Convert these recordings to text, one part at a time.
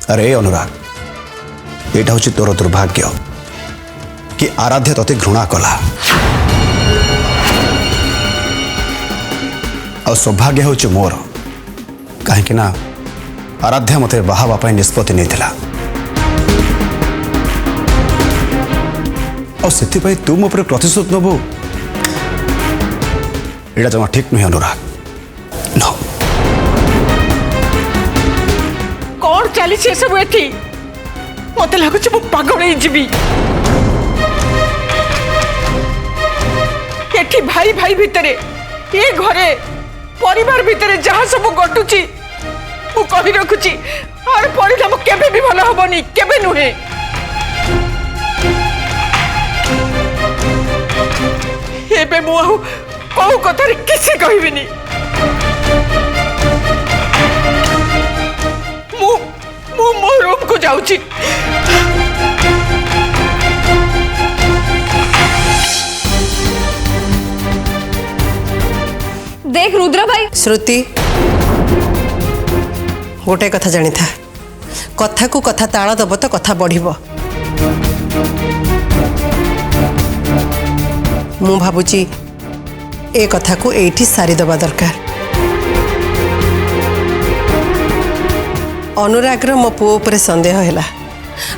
अरे अनुराग, यहाँ हूँ तोर दुर्भाग्य कि आराध्या तते घृणा कला आ सौभाग्य हूँ मोर कहीं ना आराध्या मत बाहापी निष्पत्ति नहीं तू मो प्रतिशोध नबू यहाँ जमा ठीक नुहे अनुराग। नो कौन चली सब एठी मत लगुच मु पागल जीवी एठी भाई भाई भितरे ये घरे परिवार भितरे जहाँ सब घटुची मु कही रखुची और परिणाम केबे भी भल हबनी केबे नुहे। एबे मु आउ कौ कथार किसी कहबिनी मु मो रूम को जाऊची। देख रुद्र भाई। श्रुति गोटे कथा जानी था, कथा को कथा ताल दब तो कथा बढ़िबो। मु भाबुची ए कथा को एठी सारी दबा दरकार। अनुराग मो पुओ उपरे संदेह हैला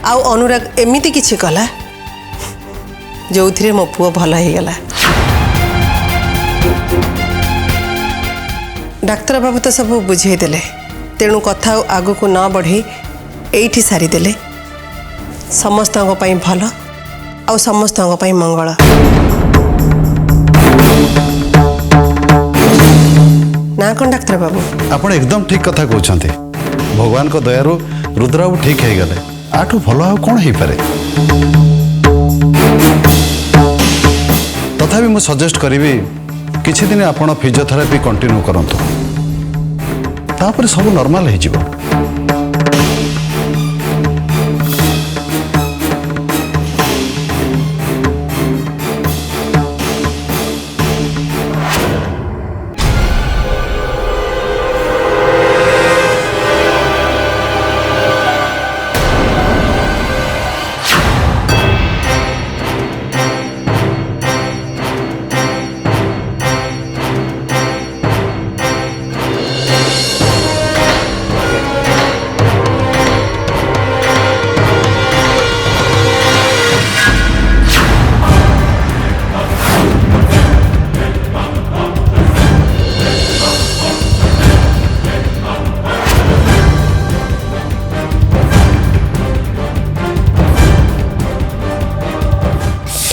आ अनुराग एमिति किछि कला जो थिरे मो पुओ भला ही गला। डाक्तर बाबू तो सब बुझे देले, तेणु कथा आगु को न बढ़े एठी सारी देले समस्त भल आ समस्त मंगल। ना कौन डाक्तर बाबू आप एकदम ठीक कथा कहते। भगवान को दयारू रुद्रबाबू ठीक है गले, आठू भल आ कौन हो पारे। तथापि मु सजेस्ट करी किछि दिन आपण फिजियोथेरापी कंटिन्यू करंतु, तापर सब नॉर्मल हो जिवो।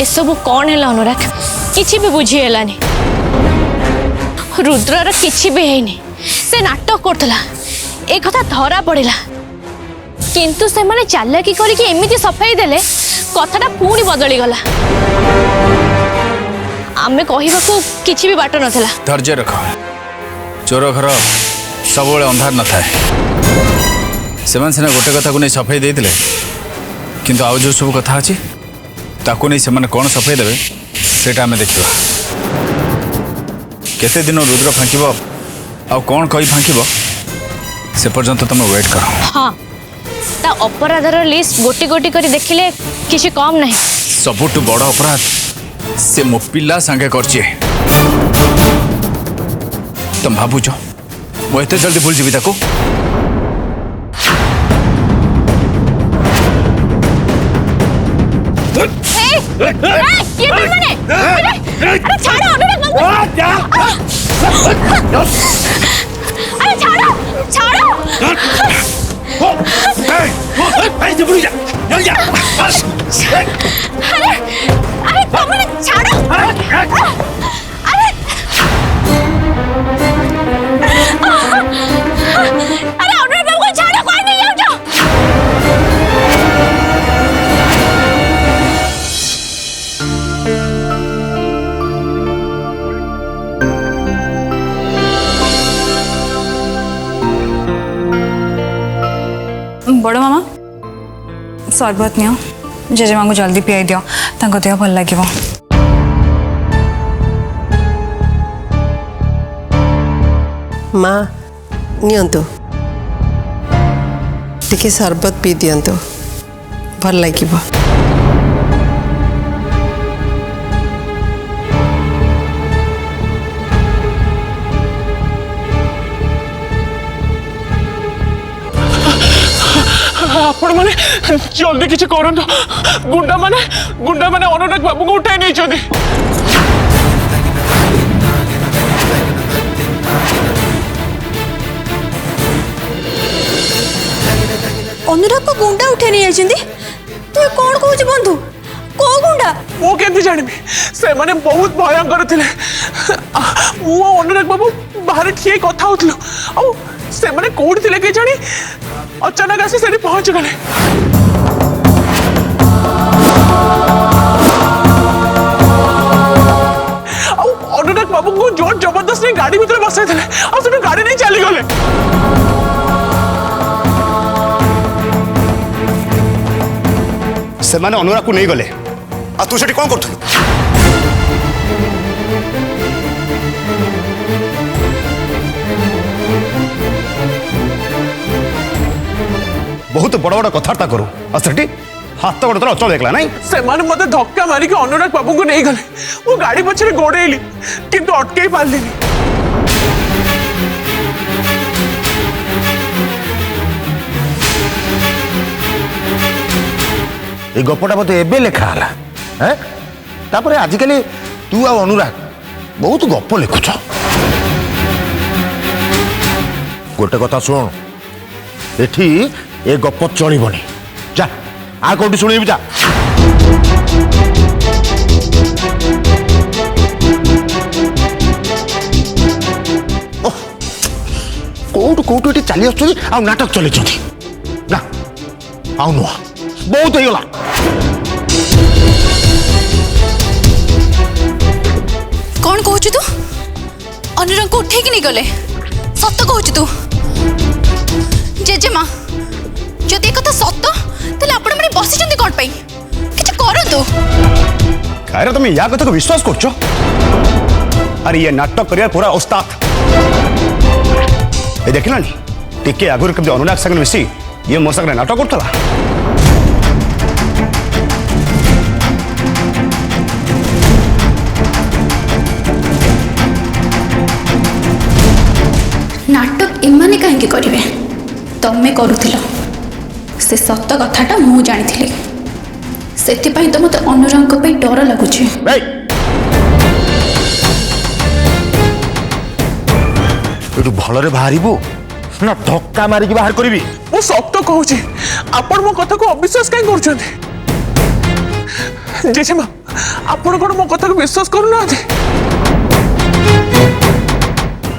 सब कौन है अनुराग किसी भी बुझी हेलानी। रुद्रर किसी भी है नहीं, से नाटक करतला एक कथा धरा पड़ेला किंतु से माने चालाकी करके एमिति सफाई देले कथाटा पुणी बदली गला। आमे कहिबा को किछि भी बाट नथला। धैर्य रख, चोर घर सब अंधार न थाए। सेमान सिना गोटे कथा को नहीं सफाई देते किंतु आउ जो सब कथा अच्छी ताकू नहीं से कौन सफाई देवे सेटा आमे देखिबा। केते दिन रुद्र फांकिब आ कौन कही फांकिब से पर्यंत तुम वेट कर। हाँ ता अपराधर लिस्ट गोटी गोटी करी देखिले किसी कम नहीं। सबुठु बड़ अपराध से मो पिला संगे करछे। तुम भाबुछ मु एते जल्दी भूल जीवी ताको? ये मैंने अरे छाड़ो अनुराग बाबू। अरे छाड़ो छाड़ो। अरे अरे तुम छाड़ो। अरे अनुराग बाबू को छाड़ो, कोई नहीं जाओ। बड़ मामा सरबत नियो, जेजेमा को जल्दी पियाई दियो, तांको देह भल लागिवो। माँ नियंतु। टिके सरबत पी दियंतु भल लागिबो। आपण माने जल्दी किसी करंतु गुंडा माने अनुराग बाबू को उठाई नहीं चंदी। अनुराग को गुंडा उठे नहीं आइछिंदी। तू कौन कहू बंधु को गुंडा मु केमती जानबी से माने बहुत भयंकर थिले। मु अनुराग बाबू बाहर ठिए कथा होतलो आ से माने कोड थिले के जानी अचानक आसी सेठी पहुंच गले। अनुराग बाबू को जोर जबरदस्ती गाड़ी भीतर बसाई देले आ से गाड़ी नहीं चली गले। से माने अनुराग को नहीं गले आ तू सेठी कौन करथु? बहुत बड़ बड़ कथबार्ता करू आ सेठी हाथ गोड़ तो अचल देखला नहीं से माने मते धक्का मारी के अनुराग बाबू को नहीं गले। वो गाड़ी पछरे गोड़ेली किंतु अटके पारलिनी। ये गपटा मत एबे लेखा हला हैं तापर आजिकली तू आ अनुराग बहुत गप लिखुछ। गोटे कथा सुन एठी ए गप चलिबनी जा आ कोठी सुनिबि जा। कोट कोट एठी चली आछथि आ नाटक चली छथि ना आउ नुआ बहुत हो गला। कौन कहू तू अनुराग को उठे नहीं गले सत कहू तू जेजेमा जदि कथा सत ताले आपण माने बसिचंदी कोन पई किछ करंतु। अरे तुम या कथा को विश्वास करछो? अरे ये नाटक करिया पूरा उस्ताद ए देखिना नी टिके आगुर कभी अनुराग संग मिसी ये मो संग नाटक करतला। नाटक एमाने कहीं करेंगे तमें करुथिल से सत कथाटा मु जानी से तो मत अनुराग पे डर लगुच। भलरे बाहरबू ना धक्का मारिकी बाहर करी। मु सत्य कहूची आपण मो कथा को अविश्वास कहीं करछंती। जेजेमा आपण कोन मो कथा को विश्वास करूना।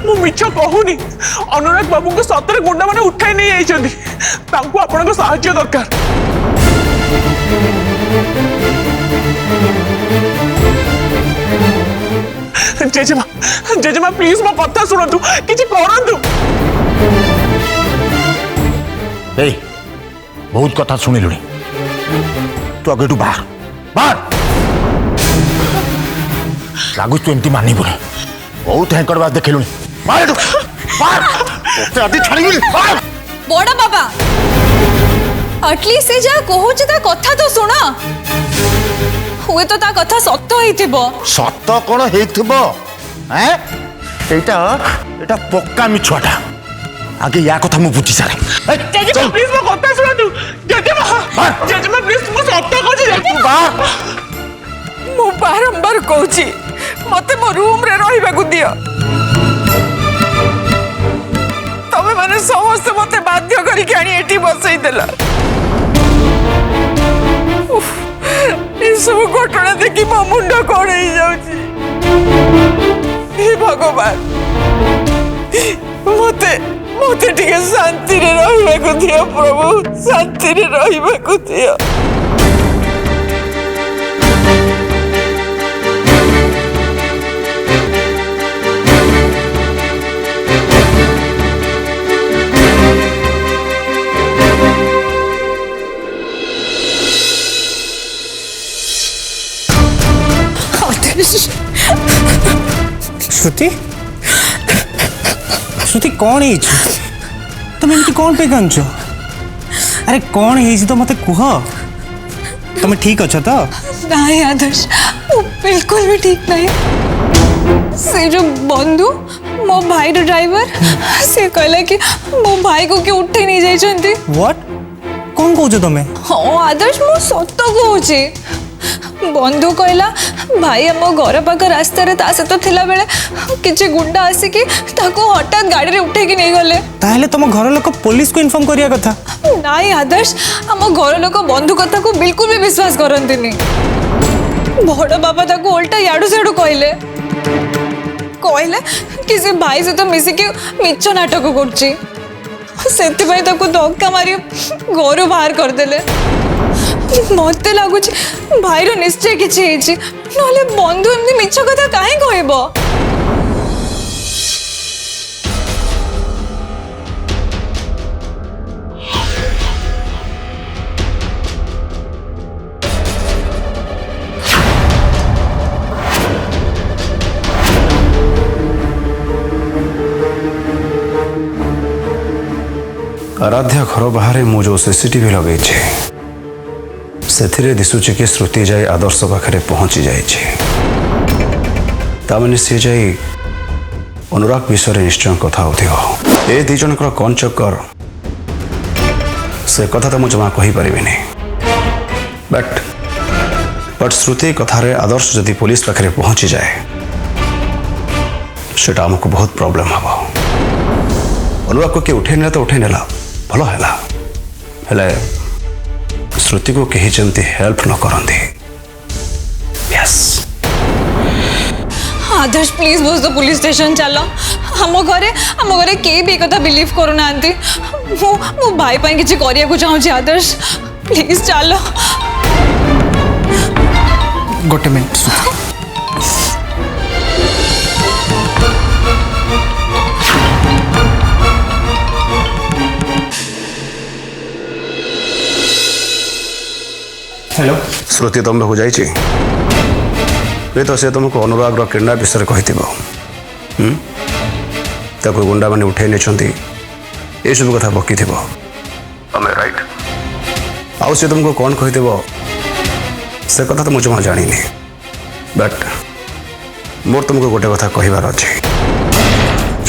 मु मिछ कहूनी अनुराग बाबू को सतरे गुंडा माने उठाई नहीं आइछंती तांको आपण को सहायता दरकार। जेजेमा प्लीज मो कथा सुनतु किछि करंतु। ए बहुत कथा सुनिलुनी तू आगे बाहर बाहर लागुच तू एमती मानी बुने बहुत हैंकर बात देखिलुनी बाहर बाहर अति छाड़ी बड़ा बाबा एटलिस्ट से जा कहूच ता कथा तो सुना हुए तो ता कथा सत्य होइथिबो। सत्य कोन हेइथिबो हैं एटा एटा पक्का मिछुआटा आगे या कथा मु बुझी सारे। जेजेमा प्लीज मो कथा सुनतु। जेजेमा प्लीज मो सत्य कहूची बाहर। मु बारंबार कहूची मते मो रूम रे रहिबा को दियो। तमे माने समस्त मते बाध्य करी के आनी एठी बसई देला। ये सब घटना देखी मो मुंड कोण हो जाउची। हे भगवान मते मते टिके शांति रे रहिबा को दियो प्रभु शांति रे रहिबा को दियो। श्रुति श्रुति कौन है तुम एमती कौन पे कांचो अरे कौन है तो मत कुह तुम ठीक अच्छ तो नहीं आदर्श वो बिल्कुल भी ठीक नहीं से जो बंधु मो भाई ड्राइवर से कहला कि मो भाई को कि उठे नहीं जाइछंती व्हाट कौन कहू तुम्हें हाँ आदर्श मो सत कहूची बंधु कहला भाई आम घर पाख रास्त सहित थिला बेले किछि गुंडा आसिकी ताको हठात गाड़ी रे उठेकी नहीं गले ताहले तुम घर लोक पुलिस को इन्फॉर्म करिया कथा नहीं आदर्श आम घर लोक बंधु कथा को बिल्कुल भी विश्वास करंतिनी बड़ बाबा ताको उल्टा याडू सेडू कहले कहले कि से भाई सहित मिसिकी मिछ नाटक करछि सेतिबाई ताको धक्का मारी घर बाहर करदेले मत लगुच भाईर निश्चय किसी ना बंधु एमती मिछ कथा कहीं कहब आराध्या घर बाहर मु जो सीसीटीवी लगे से दिशुचे कि श्रुति जाए आदर्श पाखे पहुंची जाने सी जाए अनुराग विषय निश्चय कथा हो ए दिजन कौन चक्कर से कथा तो मुझे जमा कही पारिनी बट श्रुति कथार आदर्श जदि पुलिस पाखे पहुंची जाए सेटा आमको बहुत प्रॉब्लम हम अनुराग को किए उठे ना तो उठे नेला भल है श्रुति को कही जमती हेल्प न करंती यस आदर्श प्लीज बस तो पुलिस स्टेशन चलो हम घरे के भी कथा बिलीव करू नांती मो भाई पई किछि करिया को चाहू छी आदर्श प्लीज चलो गोटे मिनट हेलो श्रुति तुम हो जाइए तो से तुमको अनुराग किडनैप विषय कही गुंडा मैंने उठे नहीं ये सब कथा पकी तमें राइट आउ से तुमको कौन कही से कथा तो मुझे जानी बट मोर तुमको गोटे कथा कहबार अच्छे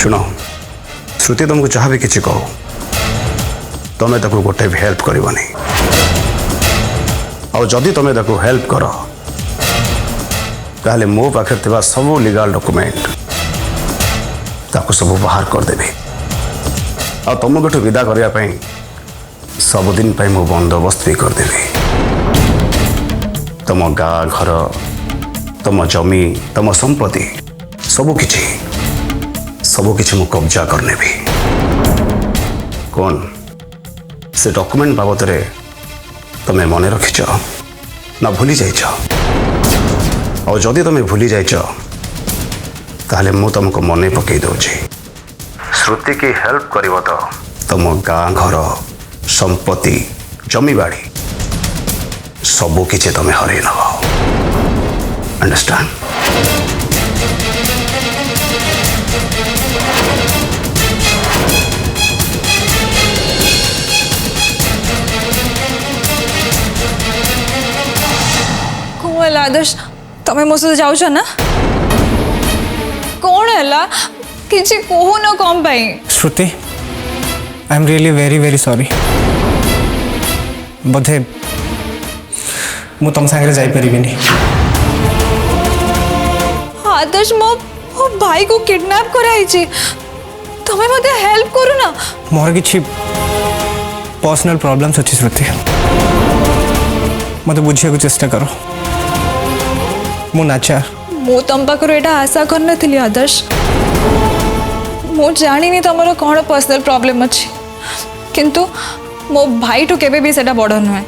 शुण श्रुति तुमको जहाँ भी किसी कहो तुम्हें ताको गोटे भी हेल्प करनी और जदि तुम्हें ताको हेल्प कर ताहले मो पाखे थिबा सब लीगल डॉक्यूमेंट ताको सब बाहर कर देबे और तुमको ठू विदा करया पई सबुदिन पई मो बंदोबस्त भी कर देबे तुम गाँ घर तुम जमी तुम संपत्ति सबकिछि मु कब्जा करने भी कौन से डॉक्यूमेंट बाबद रे तुम्हें मन रखिच ना भूली जाइछ और जदि तुम्हें भूली जाइछ ताहले मु तुमको मन पकई दउछि श्रुति की हेल्प करिवो तो तुम गाँ घर संपत्ति जमी बाड़ी सबु किछि तुम्हें हरई नब अंडरस्टैंड आदर्श तमें मो सहित जाऊछ ना कौन है किसी कहू न कम पाई Shruti I am really very very sorry बोधे मु तुम सांगे जाई परिबिनी आदर्श मो भाई को किडनैप कराई छी तमें मते हेल्प करू ना मोर किछि पर्सनल प्रॉब्लम्स अछि श्रुति मते बुझिया को चेष्टा करो मु नाचार मु तम पाखर एटा आशा करन थली आदर्श मु जानी नहीं तमरो कौन पर्सनल प्रॉब्लम अछि किंतु मो भाई तो केबे भी सेटा बड़ नुहे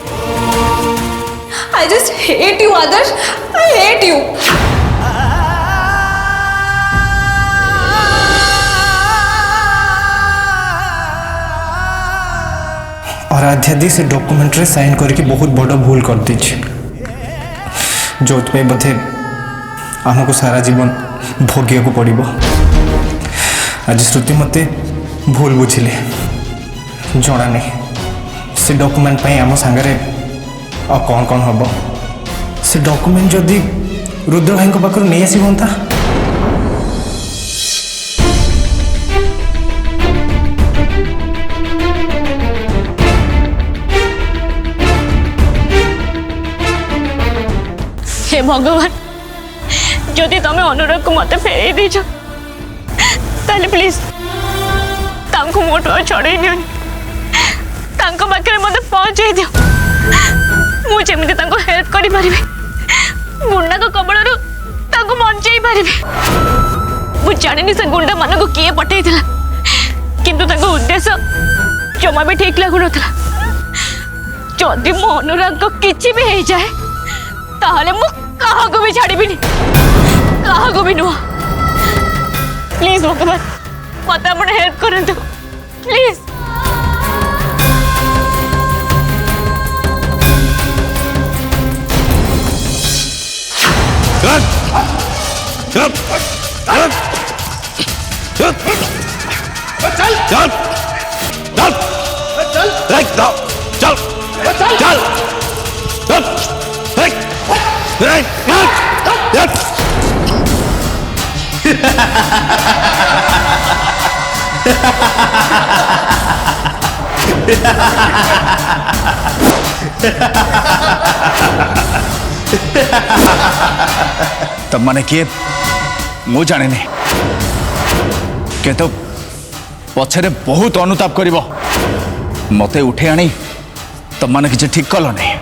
I just hate you Adarsh I hate you और आध्यादि से डॉक्यूमेंट रे साइन करके बहुत बड़ भूल कर दीछि जो बोधे आमको सारा जीवन भोगिया को पड़ो आज श्रुति मते भूल बुझिले जना नहीं से डॉक्यूमेंट पे आम सांगरे आ कौन कौन हम से डॉक्यूमेंट जदि रुद्र भाई पाखु नहीं आसता हे भगवान जदि तुम अनुराग को मत फेर दीच ताले प्लीज तांको मोटो छड़े नियनि तांको पाखे मत पहुंचाई दियो मुझे हेल्प करि परिबे गुंडा को कबड़रू तांको बंचाई परिबे मु जानिनी से गुंडा मान को किए पठे थिला किंतु तांको उद्देश्य जमा भी ठीक लागु नथला जदि मो अनुराग को किछि भी हो जाए ताहले मु कहा को भी छाड़ीबिनी कहा को भी नुआ प्लीज भगवान मत आप हेल्प करंतु प्लीज चल चल चल चल चल चल चल चल तब माने किए मु जाने नहीं के तो पछरे बहुत अनुताप करिवो मते उठे आनी तब माने किछ ठीक कल नहीं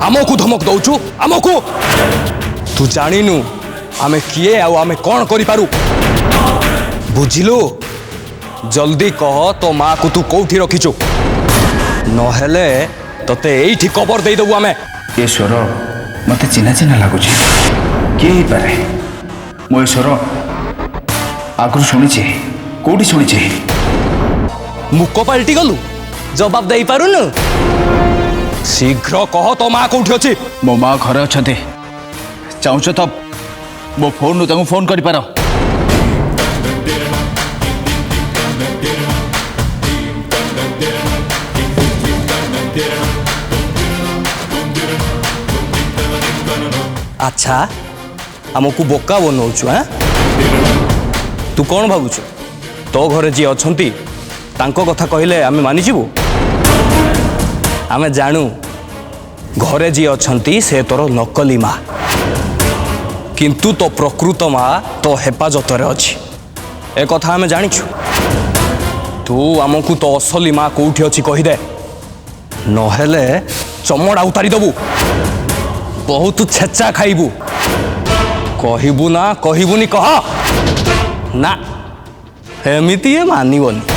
आमको धमक दौचु आमको तू जानिनु आमे किए आमे कौन करि पारू बुझिलु जल्दी कह तो माँ को तू कौठी रखीचु नहेले तते एठी कबर दे देबु आमे ये स्वर मते चिन्हा चिन्हा लागुच किए ही पारे मो स्वर आगु शुणी कौटी शुणी मुक पलटि गलु जवाब दे पारुनु शीघ्र कह तो माँ कौठी अछि मो माँ घरे अच्छे चाहूच तो मो फोन नु फोन कर पार अच्छा आमको बोका बनौचु हाँ तू कौन भावुचु तो घरे जी अच्छी तांको कथा कहले आमे मानि जीवु आमे जानू घरे जी अच्छी से तोर नकली माँ किंतु तो प्रकृत माँ तो हेफाजत अच्छी ए कथा आमे जानिछु तू आमको तो असली माँ कौटी अच्छी कहीदे नहेले चमड़ा उतारी दबु बहुत छेचा खाइबु कहबू ना कहबुनी कह ना एमिति मानिबनी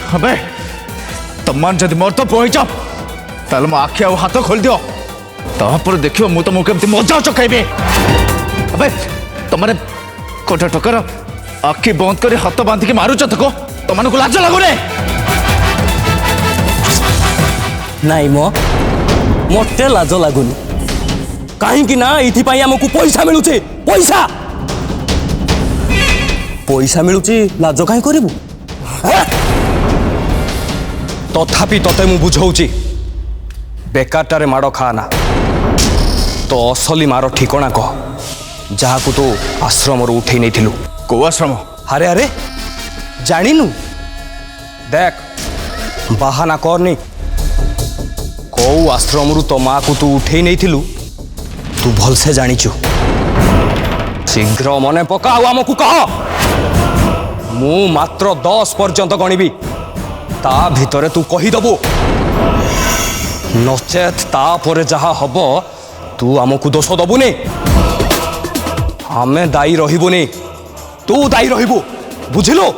अबे तमान जदि मोर तो पहुंच ताल मो आखि आ हाथ खोल दियो तापर देखियो मु तो केमती मजा चखाइबे अबे तमारे कोटा टकर आखि बंद कर हाथ बांध के मारुच थको तमान को लाज लागो रे नाई मो मते लाज लागुनी कहीं ना ये आमको पैसा मिलुचे पैसा पैसा मिलुची लाज कहीं करू तथापि तते मु बुझाऊची बेकारटारे माड़ खाना तो असली मार ठिकणा कह जहाँ को तू आश्रम उठे नहीं थिलु को आश्रम अरे अरे जानिनु देख बाहाना करनी कौ आश्रम तो माँ को तू उठे नहीं थिलु तू भलसे जानिचु शीघ्र मने पका आमको कह मु मात्र 10 पर्यंत गणिबी ता भितरे तू कहीदेबु नचेत तापर जहा हब तू आमको दोष दबुनी आमे दायी रहिबुनी तू दायी रहिबु बुझिलु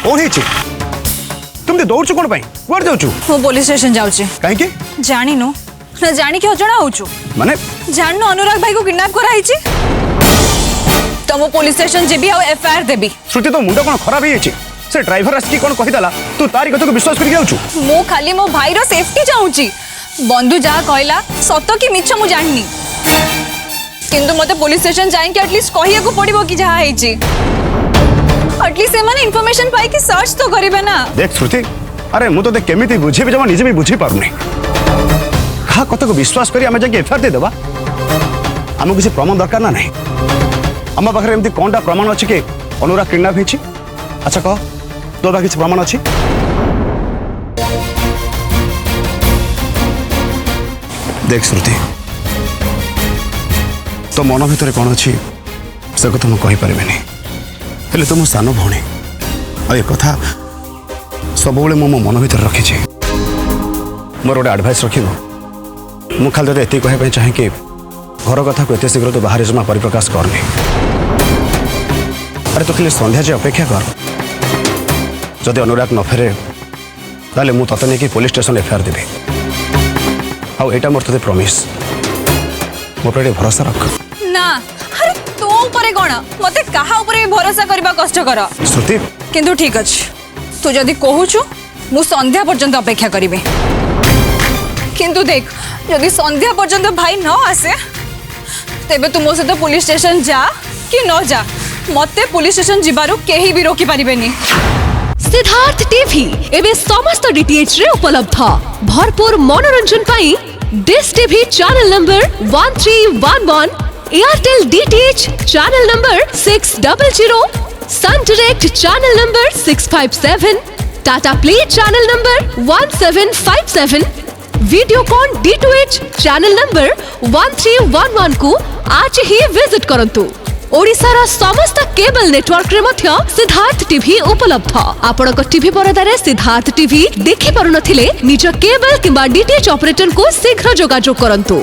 कौन है तुम दौड़ कौन कुआड़ जाऊँ मु पुलिस स्टेशन जाऊँ कहीं जानिनु ना जानी कि अजଣା होचु माने जान अनुराग भाई को किडनैप कराई छी तो मु पुलिस स्टेशन जेबी आ एफआईआर देबी श्रुति तो मुंड कौन खराब है से ड्राइवर आसिक कौन कहीदेला तू तारी कथा को विश्वास कर जाऊँ मु खाली मो भाई रो सेफ्टी चाहूची बंधु जहा कहला सत कि मिछ मु जाननी किंतु मते पुलिस स्टेशन जाई कि एटलीस्ट कहिया को पड़िबो कि जहा हेची एटलीस्ट से माने इंफॉर्मेशन पाई कि सर्च तो करिबे ना देख श्रुति अरे मु तो देख केमिति बुझेबी जमा निजे भी बुझी पारुनी कहा कथा को विश्वास करी आमे जाके एफआईआर दे देबा हमको किसी प्रमाण दरकार ना नहीं आम पाखे एमती कौनटा प्रमाण अच्छी कि अनुराग किडनैप होती अच्छा कह तो किसी प्रमाण अच्छी देख श्रुति तो मन भितर कौन अच्छी से कथा मुझे कहीपर हेले तो मो सान भौणी आ कथा सब मो मन भर रखी मोर गोटे एडभाइस रख मु खाली तेरे ये कहवाई चाहे कि घर कथा को एत शीघ्र तो बाहर जमा परिप्रकाश करनी अरे तो खाली संध्या जे अपेक्षा कर जदि अनुराग न फेरे ताले मु तते नहीं कि पुलिस स्टेशन एफआईआर देबी आटा मोर ते प्रमिस मो पर भरोसा रख ना अरे तो ऊपर कोन मते कहा ऊपर भरोसा करबा कष्ट कर श्रुति किंतु ठीक अछि तू जदि कहूछु मु संध्या पर्यंत अपेक्षा करिबे किंतु देख जदि संध्या पर्यंत भाई न आसे तेबे तू मो सहित पुलिस स्टेशन जा कि न जा मते पुलिस स्टेशन जिबारु केही भी रोकी परिबेनी सिद्धार्थ टीवी एबे समस्त डीटीएच रे उपलब्ध भरपूर मनोरंजन पाई Dish TV channel number 1311 Airtel DTH channel number 600 Sun Direct channel number 657 Tata Play channel number 1757 Videocon D2H channel number 1311 को आज ही विजिट करंतु ओडिसार समस्त केबल नेटवर्क रे मध्य सिद्धार्थ टीवी उपलब्ध आपण को टीवी परदारे सिद्धार्थ टीवी देखि पारु नथिले निज केबल किबा डीटीएच ऑपरेटर को शीघ्र जोगाजोग करंतु।